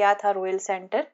क्या था royal centre.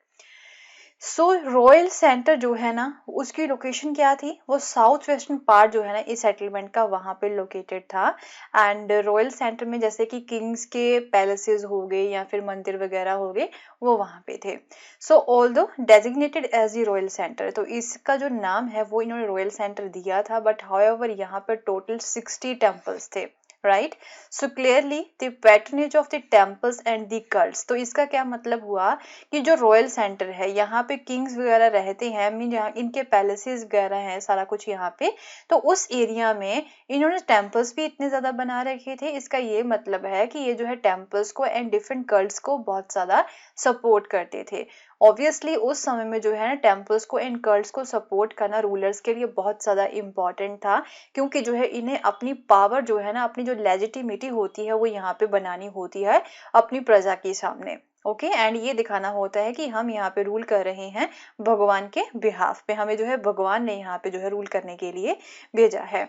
सो royal centre जो है ना उसकी लोकेशन क्या थी, वो साउथ वेस्टर्न पार्ट जो है ना इस सेटलमेंट का वहां पे लोकेटेड था। एंड रॉयल सेंटर में जैसे कि किंग्स के पैलेसेस हो गए या फिर मंदिर वगैरह हो गए वो वहां पे थे। So although designated as the royal centre, तो इसका जो नाम है वो इन्होंने रॉयल सेंटर दिया था, बट हाउएवर यहाँ पर टोटल 60 टेम्पल्स थे, right. So clearly the patronage of the temples and the cults, तो इसका क्या मतलब हुआ कि जो रॉयल सेंटर है यहाँ पे किंग्स वगैरह रहते हैं, मीन यहाँ इनके पैलेसेस वगैरह हैं सारा कुछ यहाँ पे, तो उस एरिया में इन्होंने टेम्पल्स भी इतने ज्यादा बना रखे थे। इसका ये मतलब है कि ये जो है टेम्पल्स को एंड डिफरेंट कल्ट्स को बहुत ज्यादा सपोर्ट करते थे। ऑब्वियसली उस समय में जो है ना टेम्पल्स को एंड कल्ट्स को सपोर्ट करना रूलर्स के लिए बहुत ज्यादा इंपॉर्टेंट था, क्योंकि जो है इन्हें अपनी पावर जो है ना, अपनी जो लेजिटिमिटी होती है वो यहाँ पे बनानी होती है अपनी प्रजा के सामने। ओके एंड ये दिखाना होता है कि हम यहाँ पे रूल कर रहे हैं भगवान के बिहाफ पे, हमें जो है भगवान ने यहाँ पे जो है रूल करने के लिए भेजा है।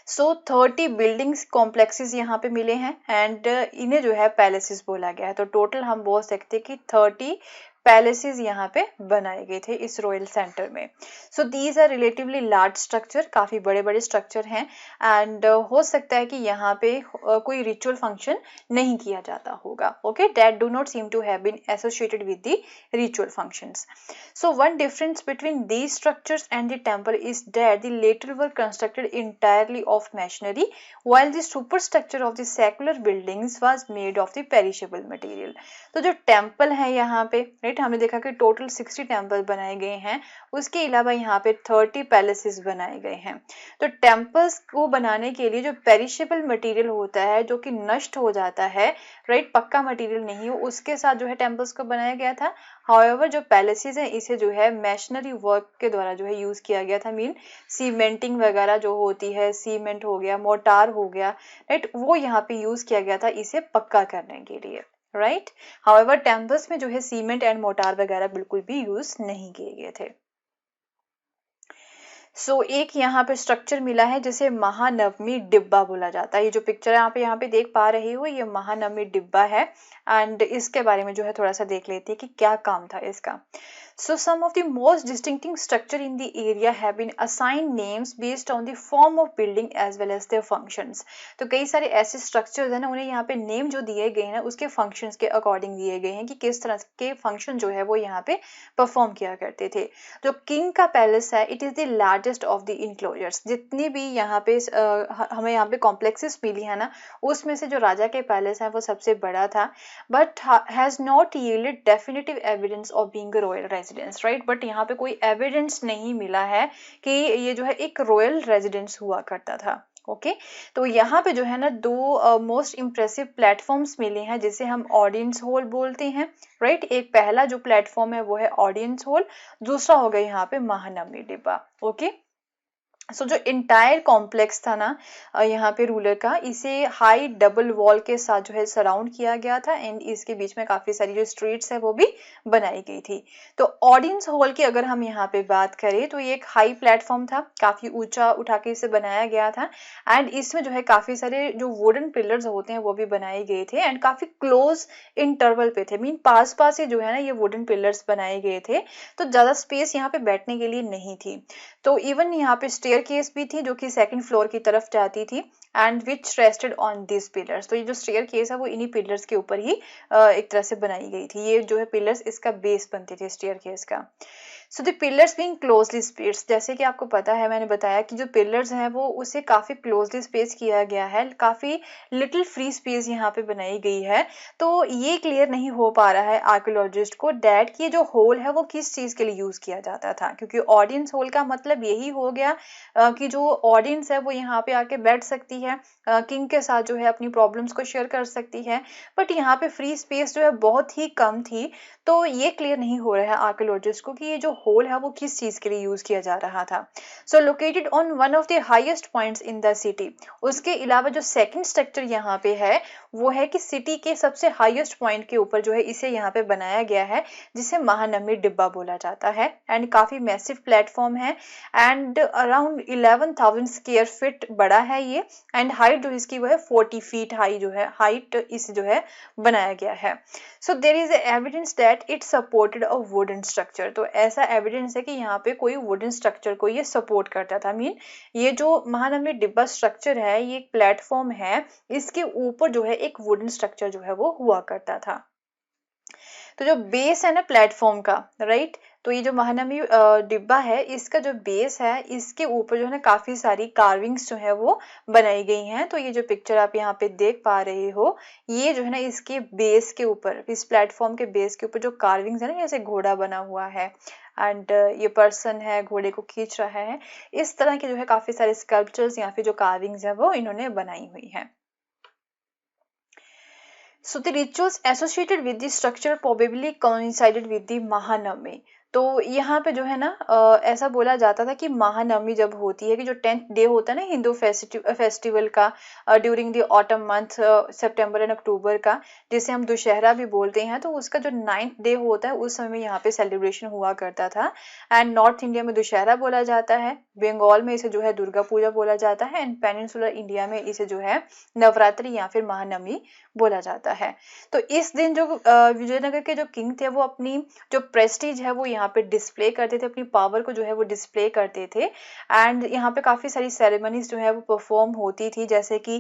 सो 30 बिल्डिंग्स कॉम्प्लेक्सेस यहाँ पे मिले हैं एंड इन्हें जो है पैलेसेस बोला गया है। तो टोटल हम बोल सकते हैं कि 30 पैलेसेस यहाँ पे बनाए गए थे इस रॉयल सेंटर में। So these are relatively large structure, काफी बड़े बड़े स्ट्रक्चर हैं एंड हो सकता है कि यहाँ पे कोई रिचुअल फंक्शन नहीं किया जाता होगा। Okay, that do not seem to have been associated with the ritual functions. So one difference between these structures and the temple is that the latter were constructed entirely of masonry, while the superstructure of the secular buildings was made of the perishable material. तो जो temple है यहाँ पे, right, हमने देखा कि total 60 temple बनाए गए हैं, उसके अलावा यहाँ पे 30 पैलेसेस बनाए गए हैं। तो टेम्पल्स को बनाने के लिए जो पेरिशेबल मटेरियल होता है, जो कि नष्ट हो जाता है, राइट, पक्का मटेरियल नहीं हो, उसके साथ जो है टेम्पल्स को बनाया गया था। हाउएवर जो पैलेसेस है इसे जो है मैशनरी वर्क के द्वारा जो है यूज किया गया था, मीन सीमेंटिंग वगैरह जो होती है, सीमेंट हो गया, मोटार हो गया, राइट, वो यहाँ पे यूज किया गया था इसे पक्का करने के लिए, राइट। हाउएवर टेम्पल्स में जो है सीमेंट एंड मोटार वगैरह बिल्कुल भी यूज नहीं किए गए थे। सो एक यहाँ पे स्ट्रक्चर मिला है जिसे महानवमी डिब्बा बोला जाता है। ये जो पिक्चर यहाँ पे देख पा रही हो ये महानवमी डिब्बा है एंड इसके बारे में जो है थोड़ा सा देख लेते हैं कि क्या काम था इसका। So some of the most distinctive structure in the area have been assigned names based on the form of building as well as their functions. तो कई सारे ऐसे structures हैं ना, उन्हें यहाँ पे नेम जो दिए गए हैं ना उसके functions के अकॉर्डिंग दिए गए हैं कि किस तरह के फंक्शन जो है वो यहाँ पे परफॉर्म किया करते थे। जो किंग का पैलेस है it is the largest of the enclosures, जितनी भी यहाँ पे हमें यहाँ पे कॉम्प्लेक्सेस मिली है ना उसमें से जो राजा के पैलेस है वो सबसे बड़ा था, but has not yielded definitive evidence of being a royal residence, right. But यहाँ पे कोई एविडेंस नहीं मिला है कि ये जो है एक रॉयल रेजिडेंस हुआ करता था। ओके तो यहाँ पे जो है ना दो मोस्ट इम्प्रेसिव प्लेटफॉर्म्स मिले हैं जिसे हम ऑडियंस हॉल बोलते हैं, राइट। एक पहला जो प्लेटफॉर्म है वो है ऑडियंस हॉल, दूसरा हो गया यहाँ पे महानवमी डिब्बा। ओके सो जो इंटायर कॉम्प्लेक्स था ना यहाँ पे रूलर का, इसे हाई डबल वॉल के साथ जो है सराउंड किया गया था एंड इसके बीच में काफी सारी जो स्ट्रीट्स है वो भी बनाई गई थी। तो ऑडियंस हॉल की अगर हम यहाँ पे बात करें तो ये एक हाई प्लेटफॉर्म था, काफी ऊंचा उठा के इसे बनाया गया था एंड इसमें जो है काफी सारे जो वुडन पिलर्स होते हैं वो भी बनाए गए थे एंड काफी क्लोज इंटरवल पे थे, मीन पास पास ही जो है ना ये वुडन पिलर्स बनाए गए थे, तो ज्यादा स्पेस यहाँ पे बैठने के लिए नहीं थी। तो इवन यहाँ पे स्टेयरकेस भी थी जो कि सेकंड फ्लोर की तरफ जाती थी and which rested on this pillars. तो ये जो स्टेयरकेस है वो इन्हीं पिलर्स के ऊपर ही एक तरह से बनाई गई थी। ये जो है पिलर्स इसका बेस बनते थे स्टेयरकेस का। So the pillars being closely spaced, जैसे कि आपको पता है मैंने बताया कि जो पिलर्स हैं वो उसे काफी क्लोजली स्पेस किया गया है, काफी लिटिल फ्री स्पेस यहाँ पे बनाई गई है। तो ये क्लियर नहीं हो पा रहा है आर्कियोलॉजिस्ट को डैट कि ये जो होल है वो किस चीज के लिए यूज किया जाता था, क्योंकि ऑडियंस होल का मतलब यही हो गया कि जो ऑडियंस है वो यहाँ पे आके बैठ सकती है, किंग के साथ जो है अपनी प्रॉब्लम्स को शेयर कर सकती है, बट यहाँ पे फ्री स्पेस जो है बहुत ही कम थी। तो ये क्लियर नहीं हो रहा है आर्कियोलॉजिस्ट को कि ये जो होल है वो किस चीज के लिए यूज किया जा रहा था। So located on one of the highest points in the city. उसके अलावा जो सेकंड स्ट्रक्चर यहाँ पे है वो है कि सिटी के सबसे हाईएस्ट पॉइंट के ऊपर जो है इसे यहाँ पे बनाया गया है, जिसे महानमी डिब्बा बोला जाता है। एंड काफी मैसिव प्लेटफॉर्म है एंड अराउंड 11,000 स्क्वायर फीट बड़ा है ये। एंड हाइट जो इसकी वो है 40 फीट हाई जो है हाइट इस जो है बनाया गया है। So there is evidence that it supported a wooden structure. तो ऐसा एविडेंस है कि यहाँ पे कोई वुडन स्ट्रक्चर को ये सपोर्ट करता था। मीन ये जो महानमी डिब्बा स्ट्रक्चर है ये एक प्लेटफॉर्म है, इसके ऊपर जो है एक वुडन स्ट्रक्चर जो है वो हुआ करता था। तो जो बेस है ना प्लेटफॉर्म का, राइट, तो ये जो महानमी डिब्बा है इसका जो बेस है इसके ऊपर जो है ना काफी सारी कार्विंग्स जो है वो बनाई गई हैं। तो ये जो पिक्चर आप यहाँ पे देख पा रहे हो ये जो है ना इसके बेस के ऊपर, इस प्लेटफॉर्म के बेस के ऊपर जो कार्विंग्स है ना, जैसे घोड़ा बना हुआ है एंड ये पर्सन है घोड़े को खींच रहा है, इस तरह के जो है काफी सारे स्कल्पचर्स या फिर जो कार्विंग्स है वो इन्होंने बनाई हुई है। So the rituals associated with the structure probably coincided with the Mahanami. तो यहाँ पे जो है ना ऐसा बोला जाता था कि महानवमी जब होती है कि जो 10th डे होता है ना हिंदू फेस्टिवल का during the autumn month September and October का, जिसे हम दुशहरा भी बोलते हैं, तो उसका जो 9th डे होता है उस समय यहाँ पे सेलिब्रेशन हुआ करता था। एंड नॉर्थ इंडिया में दुशहरा बोला जाता है, बंगाल में इसे जो है दुर्गा पूजा बोला जाता है एंड पेनिनसुलर इंडिया में इसे जो है नवरात्रि या फिर महानवमी बोला जाता है। तो इस दिन जो विजयनगर के जो किंग थे वो अपनी जो प्रेस्टीज है वो यहाँ पे डिस्प्ले करते थे, अपनी पावर को जो है वो डिस्प्ले करते थे। एंड यहाँ पे काफी सारी सेरेमनीज जो है वो परफॉर्म होती थी, जैसे कि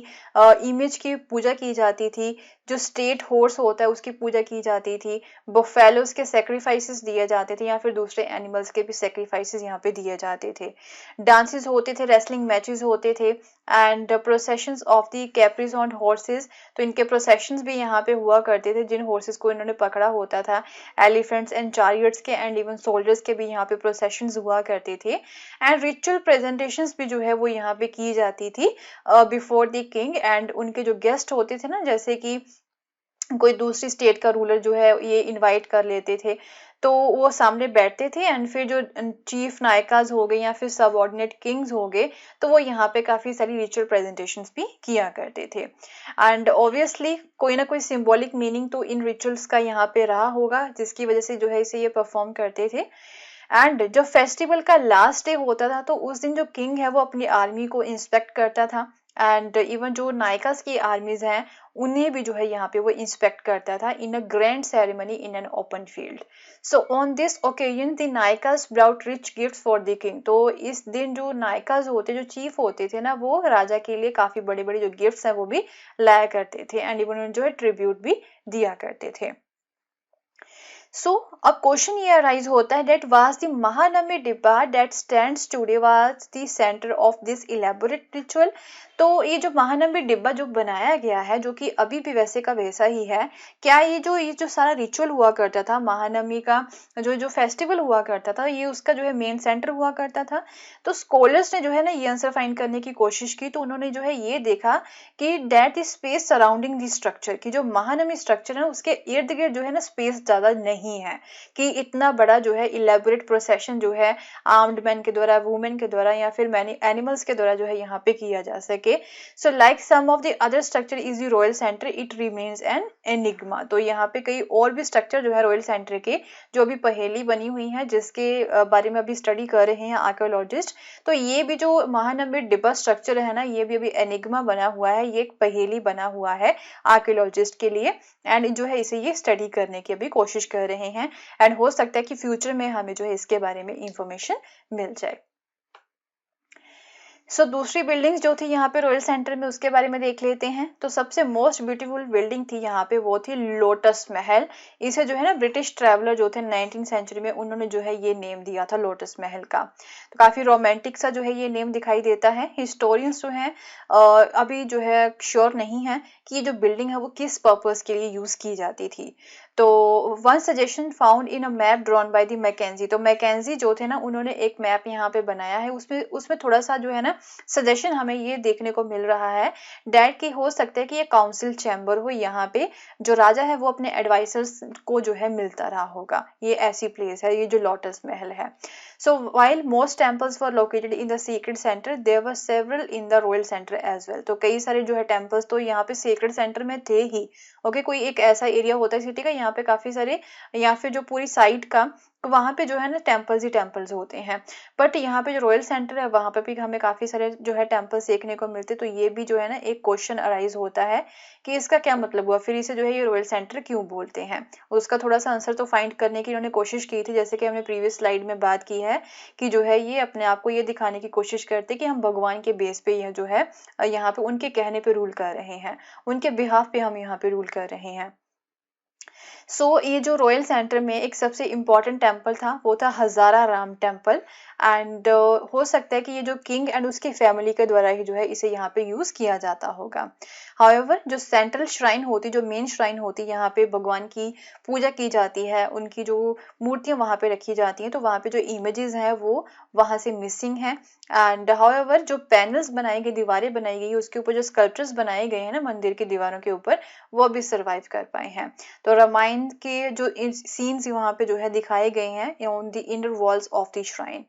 इमेज की पूजा की जाती थी, जो स्टेट हॉर्स होता है उसकी पूजा की जाती थी, बफेलोज के सेक्रीफाइसेस दिए जाते थे या फिर दूसरे एनिमल्स के भी सेक्रीफाइसेस यहाँ पे दिए जाते थे। डांसेस होते थे, रेसलिंग मैचेस होते थे and processions of the caparisoned horses. तो इनके प्रोसेशंस भी यहाँ पे हुआ करते थे, जिन हॉर्सेस को इन्होंने पकड़ा होता था, एलिफेंट्स एंड चारियट्स के एंड इवन सोल्जर्स के भी यहाँ पे प्रोसेशंस हुआ करते थे। एंड रिचुअल प्रेजेंटेशंस भी जो है वो यहाँ पे की जाती थी बिफोर द किंग। एंड उनके जो गेस्ट होते थे ना, जैसे कि कोई दूसरी स्टेट का रूलर जो है ये इनवाइट कर लेते थे, तो वो सामने बैठते थे एंड फिर जो चीफ नायकाज हो गए या फिर सबऑर्डिनेट किंग्स हो गए तो वो यहाँ पे काफी सारी रिचुअल प्रेजेंटेशंस भी किया करते थे। एंड ऑब्वियसली कोई ना कोई सिंबॉलिक मीनिंग तो इन रिचुअल्स का यहाँ पे रहा होगा, जिसकी वजह से जो है इसे ये परफॉर्म करते थे। एंड जब फेस्टिवल का लास्ट डे होता था तो उस दिन जो किंग है वो अपनी आर्मी को इंस्पेक्ट करता था एंड इवन जो नायकास की आर्मीज हैं उन्हें भी जो है यहाँ पे वो इंस्पेक्ट करता था in a grand ceremony in an open field. So on this occasion the Nayakas brought rich gifts for the king. तो इस दिन जो नायकास होते, जो चीफ होते थे ना, वो राजा के लिए काफी बड़े बड़े जो गिफ्ट्स हैं वो भी लाया करते थे एंड इवन जो है ट्रिब्यूट भी दिया करते थे। So a question here arise होता है that was the Mahanami Dibba that stands today was the center of this elaborate ritual। तो ये जो महानमी डिब्बा जो बनाया गया है, जो कि अभी भी वैसे का वैसा ही है, क्या ये जो सारा रिचुअल हुआ करता था महानमी का, जो फेस्टिवल हुआ करता था, ये उसका जो है मेन सेंटर हुआ करता था? तो स्कॉलर्स ने जो है ना ये आंसर फाइंड करने की कोशिश की, तो उन्होंने जो है ये देखा कि that space surrounding the structure, की जो महानमी स्ट्रक्चर है उसके इर्द गिर्द जो है ना स्पेस ज्यादा नहीं है कि इतना बड़ा जो है इलेबोरेट प्रोसेशन जो है आर्म्ड मैन के द्वारा, वुमेन के द्वारा या फिर मैनी एनिमल्स के द्वारा जो है यहाँ पे किया जा सके। So like some of the other structure is the royal center, it remains an enigma। तो यहाँ पे कई और भी स्ट्रक्चर जो है रॉयल सेंटर के जो अभी पहेली बनी हुई है, जिसके बारे में अभी स्टडी कर रहे हैं आर्कियोलॉजिस्ट। तो ये भी जो महानमी डिब्बा स्ट्रक्चर है ना, ये भी अभी एनिग्मा बना हुआ है, ये एक पहेली बना हुआ है आर्कियोलॉजिस्ट के लिए एंड जो है इसे ये स्टडी करने की अभी कोशिश कर रहे हैं एंड हो सकता है कि फ्यूचर में हमें जो है इसके बारे में इंफॉर्मेशन मिल जाए। सो दूसरी बिल्डिंग्स जो थी यहाँ पे रॉयल सेंटर में, उसके बारे में देख लेते हैं। तो सबसे मोस्ट ब्यूटीफुल बिल्डिंग थी यहाँ पे वो थी लोटस महल। इसे जो है ना ब्रिटिश ट्रैवलर जो थे 19वीं सेंचुरी में, उन्होंने जो है ये नेम दिया था लोटस महल का। तो काफी रोमांटिक सा जो है ये नेम दिखाई देता है। हिस्टोरियंस जो है अभी जो है श्योर नहीं है कि ये जो बिल्डिंग है वो किस पर्पस के लिए यूज की जाती थी। तो one suggestion found in a map drawn by the Mackenzie, तो मैकेंजी जो थे ना उन्होंने एक मैप यहाँ पे बनाया है, उसमें उसमें थोड़ा सा जो है ना सजेशन हमें ये देखने को मिल रहा है डैट कि हो सकता है कि ये काउंसिल चैम्बर हो, यहाँ पे जो राजा है वो अपने एडवाइजर्स को जो है मिलता रहा होगा, ये ऐसी प्लेस है ये जो लोटस महल है। So while most temples were located in the sacred center, there were several in the royal center as well. तो कई सारे जो है टेम्पल्स तो यहाँ पे सेक्रेड सेंटर में थे ही। ओके, कोई एक ऐसा एरिया होता है सिटी का यहाँ पे काफी सारे, या फिर जो पूरी साइट का वहां पे जो है ना टेम्पल्स ही टेम्पल्स होते हैं। बट यहाँ पे जो रॉयल सेंटर है वहां पे भी हमें काफी सारे जो है टेम्पल्स देखने को मिलते, तो ये भी जो है ना एक क्वेश्चन अराइज होता है कि इसका क्या मतलब हुआ, फिर इसे जो है ये रॉयल सेंटर क्यों बोलते हैं। उसका थोड़ा सा आंसर तो फाइंड करने की इन्होंने कोशिश की थी, जैसे कि हमने प्रीवियस स्लाइड में बात की है कि जो है ये अपने आप को ये दिखाने की कोशिश करते कि हम भगवान के बेस पे यह जो है यहाँ पे उनके कहने पे रूल कर रहे हैं, उनके बिहाफ पे हम यहाँ पे रूल कर रहे हैं। ये जो रॉयल सेंटर में एक सबसे इम्पोर्टेंट टेम्पल था वो था हजारा राम टेम्पल, एंड हो सकता है कि ये जो किंग एंड उसकी फैमिली के द्वारा ही जो है इसे यहाँ पे यूज किया जाता होगा। हाउएवर जो सेंट्रल श्राइन होती, जो मेन श्राइन होती, यहाँ पे भगवान की पूजा की जाती है, उनकी जो मूर्तियां वहां पे रखी जाती हैं, तो वहां पे जो इमेजेस हैं वो वहां से मिसिंग है। एंड हाउएवर जो पैनल्स बनाई गई, दीवारें बनाई गई, उसके ऊपर जो स्कल्पचर्स बनाए गए हैं ना मंदिर की दीवारों के ऊपर, वो अभी सर्वाइव कर पाए हैं। तो रामायण के जो सीन्स वहां पे जो है दिखाए गए हैं on the inner walls of the shrine.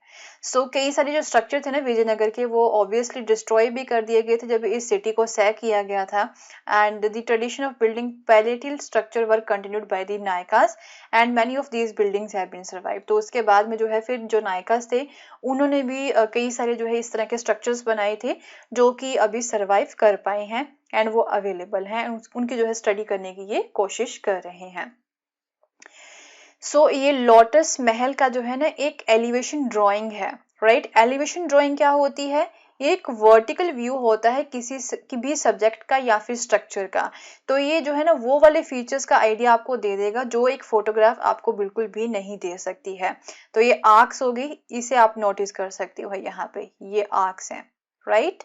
कई सारे जो स्ट्रक्चर थे ना विजयनगर के वो ऑब्वियसली डिस्ट्रॉय भी कर दिए गए थे जब इस सिटी को सैक किया गया था, and the tradition of building palatial structure were continued by the Nayakas and many of these buildings have been survive. तो उसके बाद में जो है फिर जो नायकास थे उन्होंने भी कई सारे जो है इस तरह के स्ट्रक्चर्स बनाए थे जो कि अभी सर्वाइव कर पाए हैं एंड वो अवेलेबल हैं, उनकी जो है स्टडी करने की ये कोशिश कर रहे हैं। ये लोटस महल का जो है ना एक एलिवेशन ड्राइंग है, राइट। एलिवेशन ड्राइंग क्या होती है, एक वर्टिकल व्यू होता है किसी भी सब्जेक्ट का या फिर स्ट्रक्चर का। तो ये जो है ना वो वाले फीचर्स का आइडिया आपको दे देगा जो एक फोटोग्राफ आपको बिल्कुल भी नहीं दे सकती है। तो ये आर्क्स हो गई, इसे आप नोटिस कर सकते हो यहाँ पे, ये आर्क्स हैं, राइट।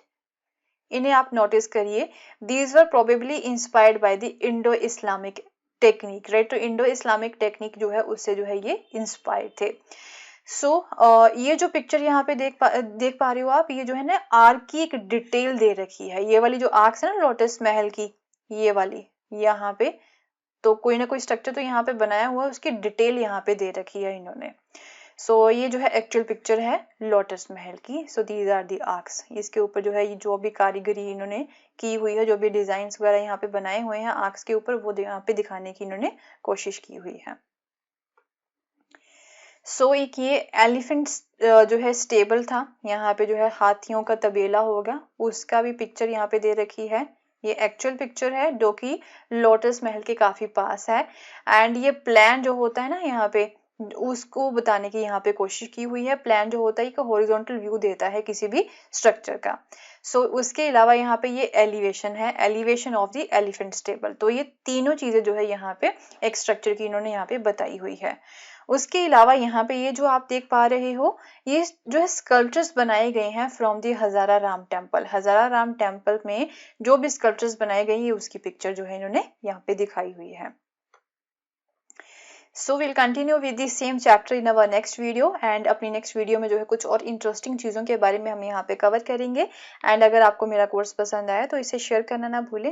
इन्हें आप नोटिस करिए। These were probably inspired by the Indo Islamic technique, right. तो इंडो इस्लामिक टेक्निक जो है उससे जो है ये इंस्पायर्ड थे। ये जो पिक्चर यहाँ पे देख पा रहे हो आप, ये जो है ना आर्क की एक डिटेल दे रखी है, ये वाली जो आर्क्स है ना लोटस महल की, ये वाली यहाँ पे, तो कोई ना कोई स्ट्रक्चर तो यहाँ पे बनाया हुआ है, उसकी डिटेल यहाँ पे दे रखी है इन्होंने। ये जो है एक्चुअल पिक्चर है लोटस महल की। दीज आर दी आर्क्स, इसके ऊपर जो है जो भी कारीगरी इन्होंने की हुई है, जो भी डिजाइन वगैरह यहाँ पे बनाए हुए हैं आर्क्स के ऊपर, वो यहाँ पे दिखाने की इन्होंने कोशिश की हुई है। एक ये एलिफेंट जो है स्टेबल था, यहाँ पे जो है हाथियों का तबेला होगा, उसका भी पिक्चर यहाँ पे दे रखी है। ये एक्चुअल पिक्चर है जो कि लोटस महल के काफी पास है, एंड ये प्लान जो होता है ना यहाँ पे उसको बताने की यहाँ पे कोशिश की हुई है। प्लान जो होता है एक हॉरिजॉन्टल व्यू देता है किसी भी स्ट्रक्चर का। उसके अलावा यहाँ पे ये एलिवेशन है, elevation of the elephant stable. तो ये तीनों चीजें जो है यहाँ पे एक स्ट्रक्चर की इन्होंने यहाँ पे बताई हुई है। उसके अलावा यहाँ पे ये जो आप देख पा रहे हो, ये जो है स्कल्पचर्स बनाए गए हैं from the Hazara Ram temple. Hazara Ram temple में जो भी स्कल्पचर्स बनाए गए हैं उसकी पिक्चर जो है इन्होंने यहाँ पे दिखाई हुई है। we'll continue with the same chapter in our next video, and अपनी नेक्स्ट वीडियो में जो है कुछ और इंटरेस्टिंग चीज़ों के बारे में हम यहाँ पे कवर करेंगे। एंड अगर आपको मेरा कोर्स पसंद आया तो इसे शेयर करना ना भूलें।